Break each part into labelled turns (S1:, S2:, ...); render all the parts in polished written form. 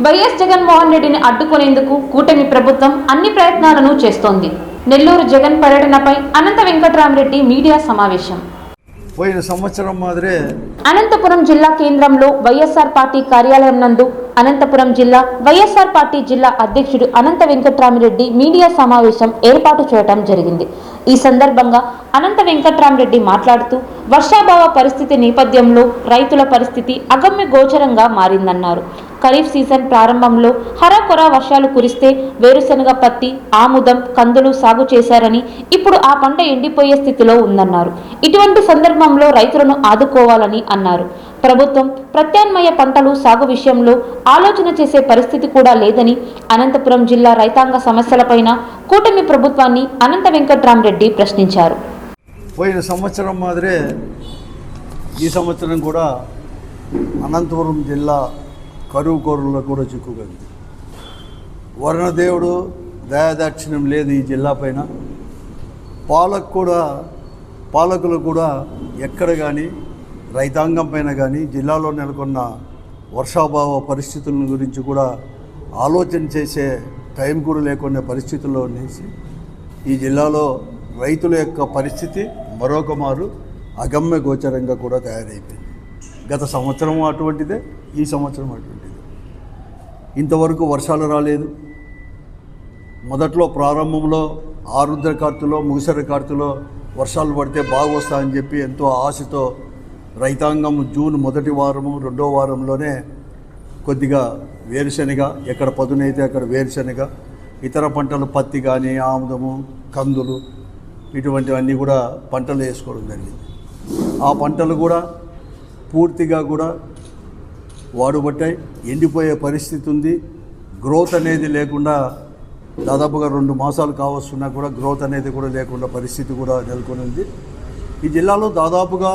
S1: YS Jaganmohan రెడ్డిని అడ్డుకునేందుకు కూటమి ప్రభుత్వం అన్ని ప్రయత్నాలను చేస్తోంది. నెల్లూరు జగన్ పర్యటనపై అనంత వెంకట్రామరెడ్డి మీడియా సమావేశం.
S2: పోయిన సంవత్సరం మాదిరే
S1: అనంతపురం జిల్లా కేంద్రంలో వైఎస్ఆర్ పార్టీ కార్యాలయం నందు అనంతపురం జిల్లా వైఎస్ఆర్ పార్టీ జిల్లా అధ్యక్షుడు అనంత వెంకట్రామరెడ్డి మీడియా సమావేశం ఏర్పాటు చేయడం జరిగింది. ఈ సందర్భంగా అనంత వెంకట్రామరెడ్డి మాట్లాడుతూ వర్షాభావ పరిస్థితి నేపథ్యంలో రైతుల పరిస్థితి అగమ్య గోచరంగా మారిందన్నారు. ఖరీఫ్ సీజన్ ప్రారంభంలో హరకొర వర్షాలు కురిస్తే వేరుశనగ, పత్తి, ఆముదం, కందులు సాగు చేశారని ఇప్పుడు ఆ పంట ఎండిపోయే స్థితిలో ఉందన్నారు. ఇటువంటి సందర్భంలో రైతులను ఆదుకోవాలని అన్నారు. ప్రభుత్వం ప్రత్యామ్నాయ పంటలు సాగు విషయంలో ఆలోచన చేసే పరిస్థితి కూడా లేదని అనంతపురం జిల్లా రైతాంగ సమస్యలపైన కూటమి ప్రభుత్వాన్ని అనంత వెంకట్రామరెడ్డి ప్రశ్నించారు.
S2: పోయిన సంవత్సరం మాదిరే ఈ సంవత్సరం కూడా అనంతపురం జిల్లా కరువు కోరల్లో కూడా చిక్కుకుంది. వరుణదేవుడు దయాదాక్షిణ్యం లేదు ఈ జిల్లా పైన. పాలకులు కూడా ఎక్కడ కానీ రైతాంగం పైన కానీ జిల్లాలో నెలకొన్న వర్షాభావ పరిస్థితుల గురించి కూడా ఆలోచన చేసే టైం కూడా లేకునే పరిస్థితుల్లో అనేసి ఈ జిల్లాలో రైతుల యొక్క పరిస్థితి మరొక మారు అగమ్య గోచరంగా కూడా తయారైపోయింది. గత సంవత్సరం అటువంటిదే, ఈ సంవత్సరం అటువంటిదే. ఇంతవరకు వర్షాలు రాలేదు. మొదట్లో ప్రారంభంలో ఆరుద్ర కార్తెలో, ముగిసర కార్తెలో వర్షాలు పడితే బాగొస్తాయని చెప్పి ఎంతో ఆశతో రైతాంగం జూన్ మొదటి వారము, రెండో వారంలోనే కొద్దిగా వేరుశనగ, ఎక్కడ పదునైతే అక్కడ వేరుశనగ, ఇతర పంటలు పత్తి కానీ, ఆముదము, కందులు ఇటువంటివన్నీ కూడా పంటలు వేసుకోవడం జరిగింది. ఆ పంటలు కూడా పూర్తిగా కూడా వాడుబట్టాయి, ఎండిపోయే పరిస్థితి ఉంది. గ్రోత్ అనేది లేకుండా దాదాపుగా 2 మాసాలు కావస్తున్నా కూడా గ్రోత్ అనేది కూడా లేకుండా పరిస్థితి కూడా నెలకొని ఉంది. ఈ జిల్లాలో దాదాపుగా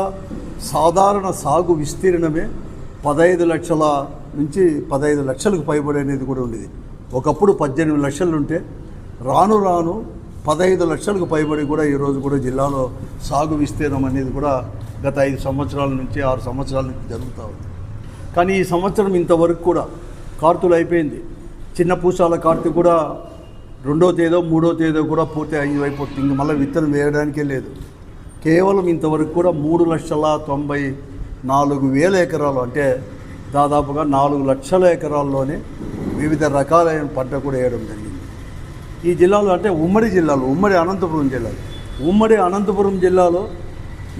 S2: సాధారణ సాగు విస్తీర్ణమే 15 లక్షల నుంచి 15 లక్షలకు పైబడి అనేది కూడా ఉండేది. ఒకప్పుడు 18 లక్షలు ఉంటే రాను రాను 15 లక్షలకు పైబడి కూడా ఈరోజు కూడా జిల్లాలో సాగు విస్తీర్ణం అనేది కూడా గత 5 సంవత్సరాల నుంచి 6 సంవత్సరాల నుంచి జరుగుతూ ఉంది. కానీ ఈ సంవత్సరం ఇంతవరకు కూడా కార్తెలు అయిపోయింది. చిన్న పూసాల కార్తె కూడా 2వ తేదీ 3వ తేదీ కూడా పూర్తి అయిపోతుంది. ఇంక మళ్ళీ విత్తనం వేయడానికే లేదు. కేవలం ఇంతవరకు కూడా 3,94,000 ఎకరాలు, అంటే దాదాపుగా 4 లక్షల ఎకరాల్లోనే వివిధ రకాలైన పంట కూడా వేయడం జరిగింది. ఈ జిల్లాలో అంటే ఉమ్మడి అనంతపురం జిల్లాలో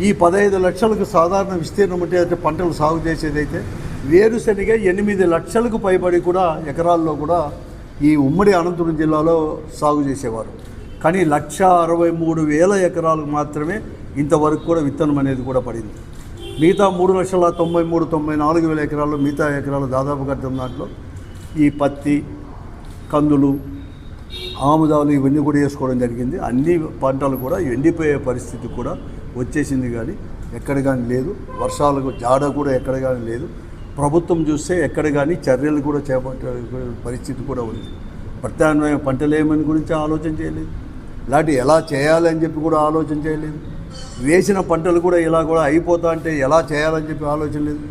S2: ఈ 15 లక్షలకు సాధారణ విస్తీర్ణం అంటే పంటలు సాగు చేసేదైతే వేరుశనగ 8 లక్షలకు పైబడి కూడా ఎకరాల్లో కూడా ఈ ఉమ్మడి అనంతపురం జిల్లాలో సాగు చేసేవారు. కానీ 1,63,000 ఎకరాలకు మాత్రమే ఇంతవరకు కూడా విత్తనం అనేది కూడా పడింది. మిగతా 3,93,94,000 ఎకరాల్లో మిగతా ఎకరాలు దాదాపుగా దాంట్లో ఈ పత్తి, కందులు, ఆముదాలు ఇవన్నీ కూడా వేసుకోవడం జరిగింది. అన్ని పంటలు కూడా ఎండిపోయే పరిస్థితి కూడా వచ్చేసింది. కానీ ఎక్కడ కానీ లేదు. వర్షాలకు జాడ కూడా ఎక్కడ కానీ లేదు. ప్రభుత్వం చూస్తే ఎక్కడ కానీ చర్యలు కూడా చేపట్టే పరిస్థితి కూడా ఉంది. ప్రత్యామ్నాయ పంటలు ఏమని గురించి ఆలోచన చేయలేదు. ఇలాంటి ఎలా చేయాలని చెప్పి కూడా ఆలోచన చేయలేదు. వేసిన పంటలు కూడా ఇలా కూడా అయిపోతా అంటే ఎలా చేయాలని చెప్పి ఆలోచన లేదు.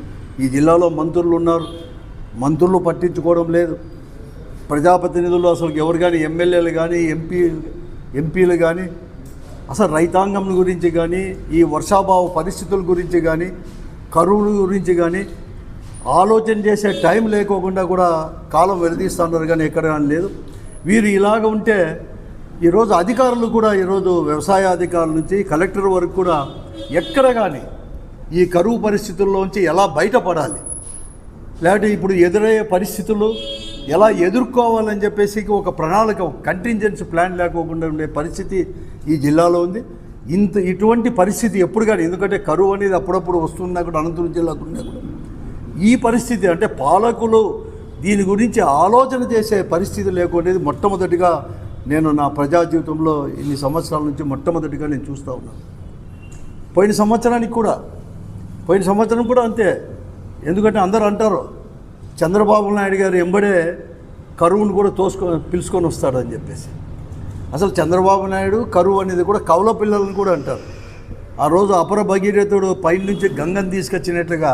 S2: ఈ జిల్లాలో మంత్రులు ఉన్నారు, మంత్రులు పట్టించుకోవడం లేదు. ప్రజాప్రతినిధులు అసలు ఎవరు కానీ, ఎమ్మెల్యేలు కానీ, ఎంపీలు కానీ అసలు రైతాంగం గురించి కానీ, ఈ వర్షాభావ పరిస్థితుల గురించి కానీ, కరువు గురించి కానీ ఆలోచన చేసే టైం లేకోకుండా కూడా కాలం వెలిదీస్తున్నారు. కానీ ఎక్కడ కానీ లేదు. వీరు ఇలాగ ఉంటే ఈరోజు అధికారులు కూడా, ఈరోజు వ్యవసాయ అధికారుల నుంచి కలెక్టర్ వరకు కూడా ఎక్కడ కానీ ఈ కరువు పరిస్థితుల్లోంచి ఎలా బయటపడాలి, లేకపోతే ఇప్పుడు ఎదురయ్యే పరిస్థితులు ఎలా ఎదుర్కోవాలని చెప్పేసి ఒక ప్రణాళిక, కంటింజెన్సీ ప్లాన్ లేకోకుండా ఉండే పరిస్థితి ఈ జిల్లాలో ఉంది. ఇటువంటి పరిస్థితి ఎప్పుడు కానీ, ఎందుకంటే కరువు అనేది అప్పుడప్పుడు వస్తున్నా కూడా అనంతపురం జిల్లాకు ఉన్నా కూడా ఈ పరిస్థితి అంటే పాలకులు దీని గురించి ఆలోచన చేసే పరిస్థితి లేకుండేది మొట్టమొదటిగా నేను నా ప్రజా జీవితంలో ఇన్ని సంవత్సరాల నుంచి మొట్టమొదటిగా నేను చూస్తూ ఉన్నాను. పోయిన సంవత్సరం కూడా అంతే. ఎందుకంటే అందరూ అంటారు చంద్రబాబు నాయుడు గారు ఎంబడే కరువును కూడా పిలుచుకొని వస్తాడని చెప్పేసి. అసలు చంద్రబాబు నాయుడు కరువు అనేది కూడా కౌల పిల్లలను కూడా అంటారు. ఆ రోజు అపర భగీరథుడు పైన నుంచి గంగను తీసుకొచ్చినట్లుగా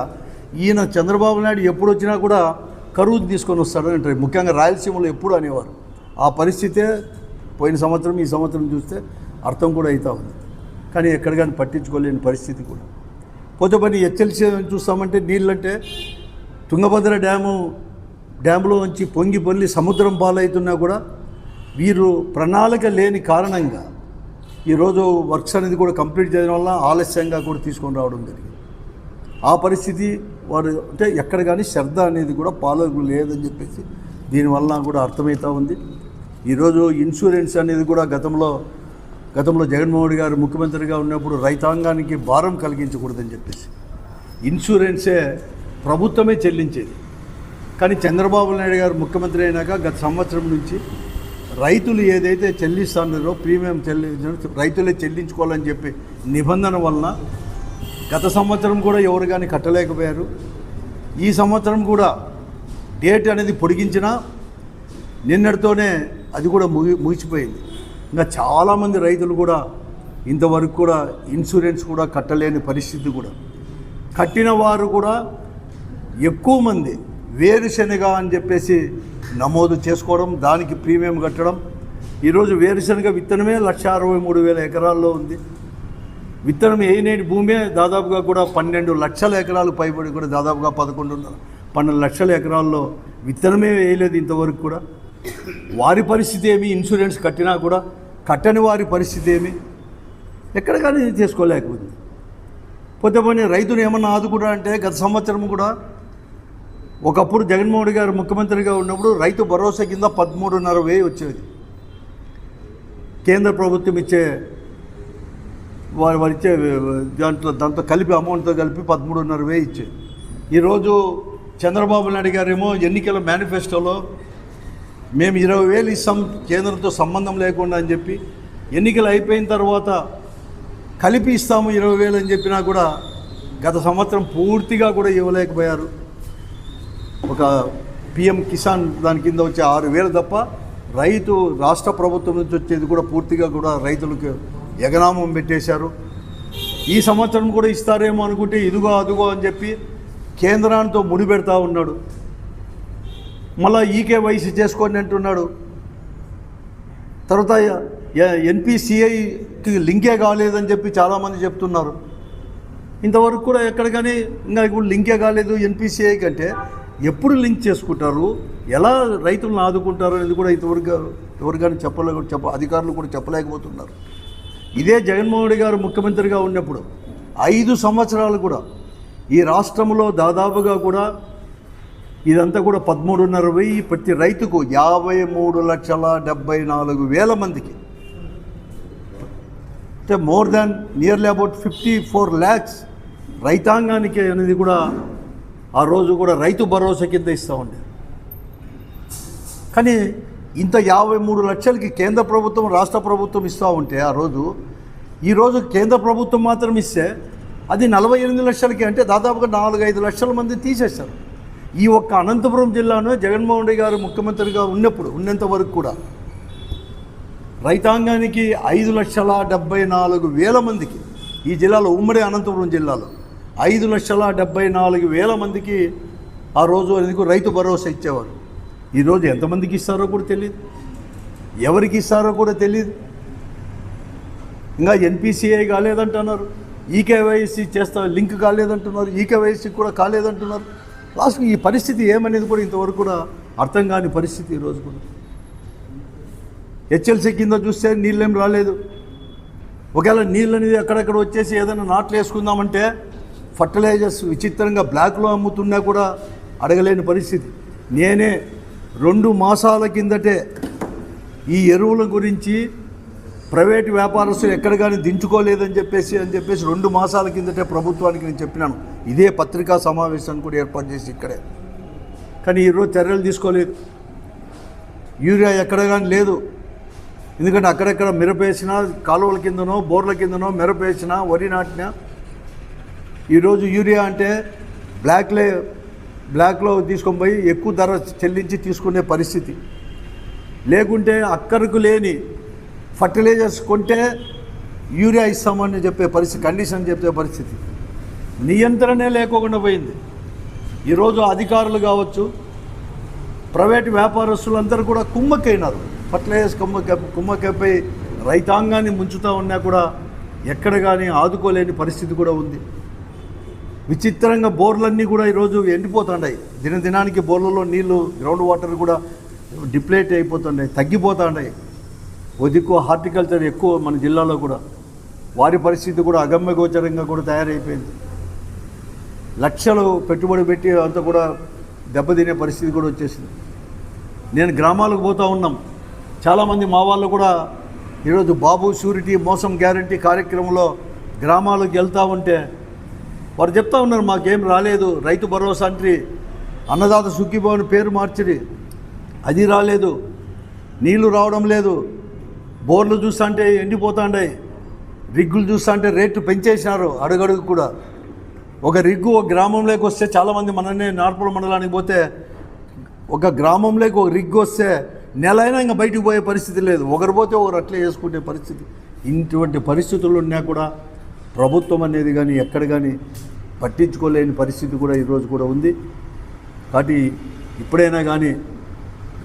S2: ఈయన చంద్రబాబు నాయుడు ఎప్పుడు వచ్చినా కూడా కరువుని తీసుకొని వస్తాడు అంటారు. ముఖ్యంగా రాయలసీమలో ఎప్పుడు అనేవారు. ఆ పరిస్థితే పోయిన సంవత్సరం ఈ సంవత్సరం చూస్తే అర్థం కూడా అవుతా ఉంది. కానీ ఎక్కడ కానీ పట్టించుకోలేని పరిస్థితి కూడా. పోతే పని హెచ్ఎల్సీ చూస్తామంటే నీళ్ళంటే తుంగభద్ర డ్యాములో నుంచి పొంగి పొల్లి సముద్రం పాలవుతున్నా కూడా వీరు ప్రణాళిక లేని కారణంగా ఈరోజు వర్క్స్ అనేది కూడా కంప్లీట్ చేయడం వల్ల ఆలస్యంగా కూడా తీసుకొని రావడం జరిగింది. ఆ పరిస్థితి వారు అంటే ఎక్కడ కానీ శ్రద్ధ అనేది కూడా పాలకు లేదని చెప్పేసి దీనివల్ల కూడా అర్థమవుతూ ఉంది. ఈరోజు ఇన్సూరెన్స్ అనేది కూడా గతంలో జగన్మోహన్ రెడ్డి గారు ముఖ్యమంత్రిగా ఉన్నప్పుడు రైతాంగానికి భారం కలిగించకూడదని చెప్పేసి ఇన్సూరెన్సే ప్రభుత్వమే చెల్లించేది. కానీ చంద్రబాబు నాయుడు గారు ముఖ్యమంత్రి అయినాక గత సంవత్సరం నుంచి రైతులు ఏదైతే చెల్లిస్తున్నారో ప్రీమియం రైతులే చెల్లించుకోవాలని చెప్పి నిబంధన వలన గత సంవత్సరం కూడా ఎవరు కానీ కట్టలేకపోయారు. ఈ సంవత్సరం కూడా డేట్ అనేది పొడిగించినా నిన్నటితోనే అది కూడా ముగిసిపోయింది. ఇంకా చాలామంది రైతులు కూడా ఇంతవరకు కూడా ఇన్సూరెన్స్ కూడా కట్టలేని పరిస్థితి కూడా. కట్టిన వారు కూడా ఎక్కువ మంది వేరుశెనగ అని చెప్పేసి నమోదు చేసుకోవడం, దానికి ప్రీమియం కట్టడం. ఈరోజు వేరుశెనగ విత్తనమే 1,63,000 ఎకరాల్లో ఉంది. విత్తనం వేయనేటి భూమే దాదాపుగా కూడా 12 లక్షల ఎకరాలు పైబడి కూడా దాదాపుగా 12 లక్షల ఎకరాల్లో విత్తనమే వేయలేదు ఇంతవరకు కూడా. వారి పరిస్థితి ఏమి, ఇన్సూరెన్స్ కట్టినా కూడా కట్టని వారి పరిస్థితి ఏమి, ఎక్కడ కానీ చేసుకోలేకపోయింది. పోతే పోనీ రైతును ఏమన్నా ఆదుకున్నా అంటే గత సంవత్సరం కూడా ఒకప్పుడు జగన్మోహన్ రెడ్డి గారు ముఖ్యమంత్రిగా ఉన్నప్పుడు రైతు భరోసా కింద 13,500 వచ్చేది. కేంద్ర ప్రభుత్వం ఇచ్చే వారు ఇచ్చే దాంతో కలిపి అమౌంట్తో కలిపి 13,500 ఇచ్చేది. ఈరోజు చంద్రబాబు నాయుడు గారేమో ఎన్నికల మేనిఫెస్టోలో మేము 20,000 ఇస్తాం కేంద్రంతో సంబంధం లేకుండా అని చెప్పి, ఎన్నికలు అయిపోయిన తర్వాత కలిపి ఇస్తాము 20,000 అని చెప్పినా కూడా గత సంవత్సరం పూర్తిగా కూడా ఇవ్వలేకపోయారు. ఒక పిఎం కిసాన్ దాని కింద వచ్చే 6,000 తప్ప రైతు రాష్ట్ర ప్రభుత్వం నుంచి వచ్చేది కూడా పూర్తిగా కూడా రైతులకు ఎగనామం పెట్టేశారు. ఈ సంవత్సరం కూడా ఇస్తారేమో అనుకుంటే ఇదిగో అదుగో అని చెప్పి కేంద్రాంతో ముడిపెడతా ఉన్నాడు. మళ్ళీ ఈకేవైసీ చేసుకోండి అంటున్నాడు. తర్వాత ఎన్పిసిఐకి లింకే కాలేదని చెప్పి చాలామంది చెప్తున్నారు. ఇంతవరకు కూడా ఎక్కడ కానీ ఇంకా ఇప్పుడు లింకే కాలేదు ఎన్పిసిఐ కంటే ఎప్పుడు లింక్ చేసుకుంటారు, ఎలా రైతులను ఆదుకుంటారు అనేది కూడా ఇంతవరకు ఎవరు కానీ అధికారులు కూడా చెప్పలేకపోతున్నారు. ఇదే జగన్మోహన్ రెడ్డి గారు ముఖ్యమంత్రిగా ఉన్నప్పుడు 5 సంవత్సరాలు కూడా ఈ రాష్ట్రంలో దాదాపుగా కూడా ఇదంతా కూడా 13,500 ప్రతి రైతుకు 53,74,000 మందికి, అంటే more than nearly about 54 lakhs రైతాంగానికి అనేది కూడా ఆ రోజు కూడా రైతు భరోసా కింద ఇస్తూ ఉండే. కానీ ఇంత 53 లక్షలకి కేంద్ర ప్రభుత్వం రాష్ట్ర ప్రభుత్వం ఇస్తూ ఉంటే ఆ రోజు, ఈరోజు కేంద్ర ప్రభుత్వం మాత్రం ఇస్తే అది 48 లక్షలకి, అంటే దాదాపుగా 4-5 లక్షల మంది తీసేస్తారు. ఈ ఒక్క అనంతపురం జిల్లాలో జగన్మోహన్ రెడ్డి గారు ముఖ్యమంత్రిగా ఉన్నంత వరకు కూడా రైతాంగానికి 5,74,000 మందికి ఈ జిల్లాలో, ఉమ్మడి అనంతపురం జిల్లాలో 5,74,000 మందికి ఆ రోజు ఎందుకు రైతు భరోసా ఇచ్చేవారు. ఈరోజు ఎంతమందికి ఇస్తారో కూడా తెలియదు, ఎవరికి ఇస్తారో కూడా తెలియదు. ఇంకా ఎన్పిసిఐ కాలేదంటున్నారు, ఈకేవైసీ లింక్ కాలేదంటున్నారు, ఈకేవైసీ కూడా కాలేదంటున్నారు. లాస్ట్కి ఈ పరిస్థితి ఏమనేది కూడా ఇంతవరకు కూడా అర్థం కాని పరిస్థితి ఈరోజు కూడా. హెచ్ఎల్సీ కింద చూస్తే నీళ్ళేం రాలేదు. ఒకవేళ నీళ్ళు అనేది అక్కడక్కడ వచ్చేసి ఏదైనా నాట్లు వేసుకుందామంటే ఫర్టిలైజర్స్ విచిత్రంగా బ్లాక్లో అమ్ముతున్నా కూడా అడగలేని పరిస్థితి. నేనే 2 మాసాల కిందటే ఈ ఎరువుల గురించి ప్రైవేటు వ్యాపారస్తులు ఎక్కడ కానీ దించుకోలేదని చెప్పేసి 2 మాసాల కిందటే ప్రభుత్వానికి నేను చెప్పినాను. ఇదే పత్రికా సమావేశాన్ని కూడా ఏర్పాటు చేసి ఇక్కడే. కానీ ఈరోజు చర్యలు తీసుకోలేదు. యూరియా ఎక్కడ కానీ లేదు. ఎందుకంటే అక్కడెక్కడ మిరపేసినా, కాలువల కిందనో బోర్ల కిందనో మిరపేసినా, వరి నాటినా, ఈరోజు యూరియా అంటే బ్లాక్లో తీసుకొని పోయి ఎక్కువ ధర చెల్లించి తీసుకునే పరిస్థితి. లేకుంటే అక్కరకు లేని ఫర్టిలైజర్స్ కొంటే యూరియా ఇస్తామని చెప్పే పరిస్థితి, కండిషన్ చెప్పే పరిస్థితి, నియంత్రణే లేకోకుండా పోయింది. ఈరోజు అధికారులు కావచ్చు, ప్రైవేటు వ్యాపారస్తులందరూ కూడా కుమ్మక్కైనారు. ఫర్టిలైజర్స్ కుమ్మక్కైపోయి రైతాంగాన్ని ముంచుతూ ఉన్నా కూడా ఎక్కడ కానీ ఆదుకోలేని పరిస్థితి కూడా ఉంది. విచిత్రంగా బోర్లన్నీ కూడా ఈరోజు ఎండిపోతున్నాయి. దినానికి బోర్లలో నీళ్లు, గ్రౌండ్ వాటర్ కూడా డిప్లేట్ అయిపోతున్నాయి, తగ్గిపోతున్నాయి. ఓ దిక్కు హార్టికల్చర్ ఎక్కువ మన జిల్లాలో కూడా, వారి పరిస్థితి కూడా అగమ్యగోచరంగా కూడా తయారైపోయింది. లక్షలు పెట్టుబడి పెట్టి అంతా కూడా దెబ్బతినే పరిస్థితి కూడా వచ్చేసింది. నేను గ్రామాలకు పోతూ ఉన్నాం, చాలామంది మా వాళ్ళు కూడా ఈరోజు బాబు షూరిటీ మోసం గ్యారంటీ కార్యక్రమంలో గ్రామాలకు వెళ్తూ ఉంటే వారు చెప్తా ఉన్నారు, మాకేం రాలేదు. రైతు భరోసా అంటే అన్నదాత సుఖీభవన్ పేరు మార్చిరి, అది రాలేదు. నీళ్లు రావడం లేదు. బోర్లు చూస్తుంటే ఎండిపోతాండాయి. రిగ్గులు చూస్తుంటే రేట్లు పెంచేసినారు అడుగడుగు కూడా. ఒక రిగ్గు ఒక గ్రామంలోకి వస్తే, చాలామంది మననే నార్పల మండలానికి పోతే ఒక గ్రామంలోకి ఒక రిగ్గు వస్తే నెలైనా ఇంకా బయటకు పోయే పరిస్థితి లేదు. ఒకరు పోతే ఒకరు అట్లే చేసుకునే పరిస్థితి. ఇటువంటి పరిస్థితులు ఉన్నా కూడా ప్రభుత్వం అనేది కానీ ఎక్కడ కానీ పట్టించుకోలేని పరిస్థితి కూడా ఈరోజు కూడా ఉంది. కాబట్టి ఇప్పుడైనా కానీ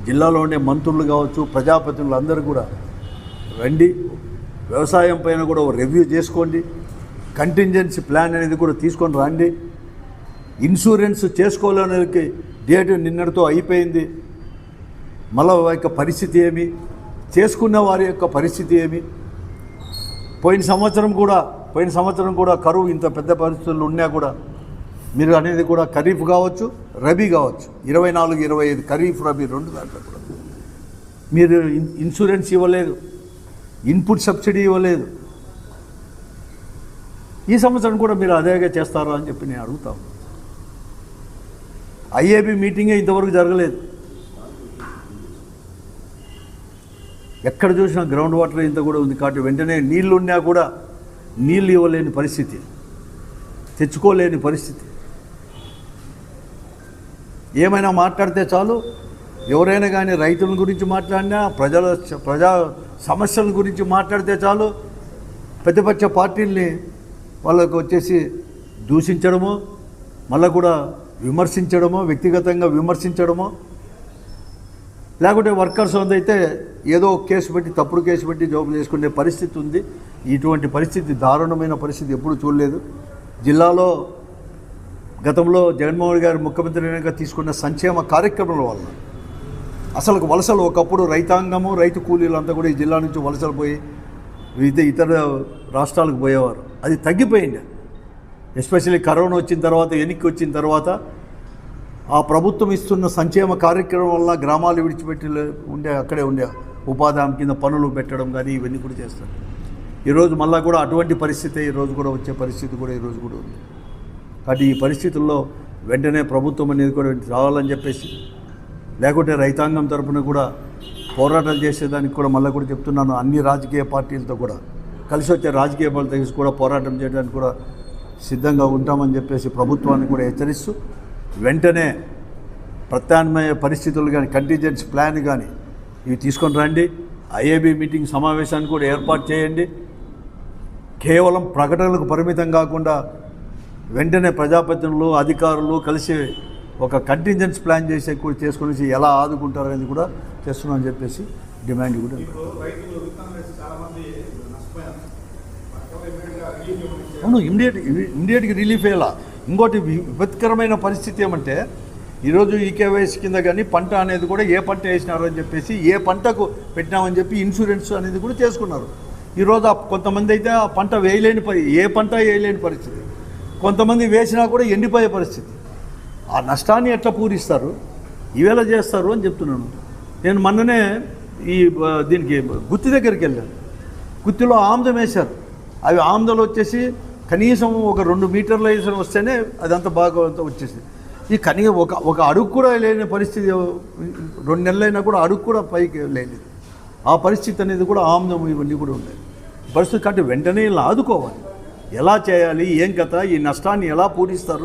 S2: జిల్లాలో ఉండే మంత్రులు కావచ్చు, ప్రజాప్రతినిధులు అందరూ కూడా రండి, వ్యవసాయం పైన కూడా రివ్యూ చేసుకోండి. కంటింజెన్సీ ప్లాన్ అనేది కూడా తీసుకొని రండి. ఇన్సూరెన్స్ చేసుకోలేనికి డేట్ నిన్నటితో అయిపోయింది. మళ్ళీ వారి యొక్క పరిస్థితి ఏమి, చేసుకున్న వారి యొక్క పరిస్థితి ఏమి. పోయిన సంవత్సరం కూడా కరువు ఇంత పెద్ద పరిస్థితులు ఉన్నా కూడా మీరు అనేది కూడా ఖరీఫ్ కావచ్చు, రబీ కావచ్చు, 24-25 ఖరీఫ్ రబీ రెండు దాంట్లో కూడా మీరు ఇన్సూరెన్స్ ఇవ్వలేదు, ఇన్పుట్ సబ్సిడీ ఇవ్వలేదు. ఈ సంవత్సరం కూడా మీరు అదేగా చేస్తారా అని చెప్పి నేను అడుగుతాను. ఐఏబీ మీటింగే ఇంతవరకు జరగలేదు. ఎక్కడ చూసినా గ్రౌండ్ వాటర్ ఇంత కూడా ఉంది. కాబట్టి వెంటనే నీళ్లు ఉన్నా కూడా నీళ్ళు ఇవ్వలేని పరిస్థితి, తెచ్చుకోలేని పరిస్థితి. ఏమైనా మాట్లాడితే చాలు, ఎవరైనా కానీ రైతుల గురించి మాట్లాడినా, ప్రజా సమస్యల గురించి మాట్లాడితే చాలు, ప్రతిపక్ష పార్టీల్ని వాళ్ళకు వచ్చేసి దూషించడమో, మళ్ళీ కూడా విమర్శించడమో, వ్యక్తిగతంగా విమర్శించడమో, లేకుంటే వర్కర్స్ అయితే ఏదో కేసు పెట్టి, తప్పుడు కేసు పెట్టి జాబ్ చేసుకునే పరిస్థితి ఉంది. ఇటువంటి పరిస్థితి, దారుణమైన పరిస్థితి ఎప్పుడు చూడలేదు. జిల్లాలో గతంలో జగన్మోహన్ గారు ముఖ్యమంత్రిగా తీసుకున్న సంక్షేమ కార్యక్రమాల వల్ల అసలు వలసలు, ఒకప్పుడు రైతాంగము, రైతు కూలీలంతా కూడా ఈ జిల్లా నుంచి వలసలు పోయి ఇతర రాష్ట్రాలకు పోయేవారు. అది తగ్గిపోయింది. ఎస్పెషల్లీ కరోనా వచ్చిన తర్వాత, ఎన్నిక వచ్చిన తర్వాత ఆ ప్రభుత్వం ఇస్తున్న సంక్షేమ కార్యక్రమం వల్ల గ్రామాలు విడిచిపెట్టి అక్కడే ఉండే ఉపాధి హామీ కింద పనులు పెట్టడం కానీ ఇవన్నీ కూడా చేస్తారు. ఈరోజు మళ్ళీ కూడా అటువంటి పరిస్థితి ఈరోజు కూడా వచ్చే పరిస్థితి కూడా ఈరోజు కూడా ఉంది. కాబట్టి ఈ పరిస్థితుల్లో వెంటనే ప్రభుత్వం అనేది కూడా రావాలని చెప్పేసి, లేకుంటే రైతాంగం తరపున కూడా పోరాటాలు చేసేదానికి కూడా మళ్ళీ కూడా చెప్తున్నాను, అన్ని రాజకీయ పార్టీలతో కూడా కలిసి వచ్చే రాజకీయ పార్టీలతో కూడా పోరాటం చేయడానికి కూడా సిద్ధంగా ఉంటామని చెప్పేసి ప్రభుత్వాన్ని కూడా హెచ్చరిస్తూ, వెంటనే ప్రత్యామ్నాయ పరిస్థితులు కానీ, కంటింజెన్సీ ప్లాన్ కానీ ఇవి తీసుకొని రండి. ఐఏబీ మీటింగ్ సమావేశాన్ని కూడా ఏర్పాటు చేయండి. కేవలం ప్రకటనలకు పరిమితం కాకుండా వెంటనే ప్రజాప్రతినిధులు, అధికారులు కలిసి ఒక కంటింజెన్సీ ప్లాన్ చేసుకుని ఎలా ఆదుకుంటారనేది కూడా చేస్తున్నామని చెప్పేసి డిమాండ్ కూడా. అవును, ఇమ్మీడియట్గా రిలీఫ్ అయ్యేలా. ఇంకోటి విపత్కరమైన పరిస్థితి ఏమంటే, ఈరోజు ఈకేవైసీ కింద కానీ పంట అనేది కూడా ఏ పంట వేసినారు అని చెప్పేసి, ఏ పంటకు పెట్టినామని చెప్పి ఇన్సూరెన్స్ అనేది కూడా చేసుకున్నారు. ఈరోజు కొంతమంది అయితే ఆ పంట ఏ పంట వేయలేని పరిస్థితి, కొంతమంది వేసినా కూడా ఎండిపోయే పరిస్థితి. ఆ నష్టాన్ని ఎట్లా పూరిస్తారు, ఈవేళ చేస్తారు అని చెప్తున్నాను. నేను మొన్ననే దీనికి గుత్తి దగ్గరికి వెళ్ళాను. గుత్తిలో ఆముదం వేశారు. అవి ఆముదాలు వచ్చేసి కనీసం ఒక 2 మీటర్ల వేసిన వస్తేనే అదంతా బాగా వచ్చేసింది. ఈ కనీసం ఒక అడుగు కూడా లేని పరిస్థితి, 2 నెలలైనా కూడా అడుగు కూడా పైకి లేదు. ఆ పరిస్థితి అనేది కూడా ఆముదం ఇవన్నీ కూడా ఉన్నాయి పరిస్థితి. కాబట్టి వెంటనే ఇలా ఆదుకోవాలి. ఎలా చేయాలి, ఏం కథ, ఈ నష్టాన్ని ఎలా పూరిస్తారు,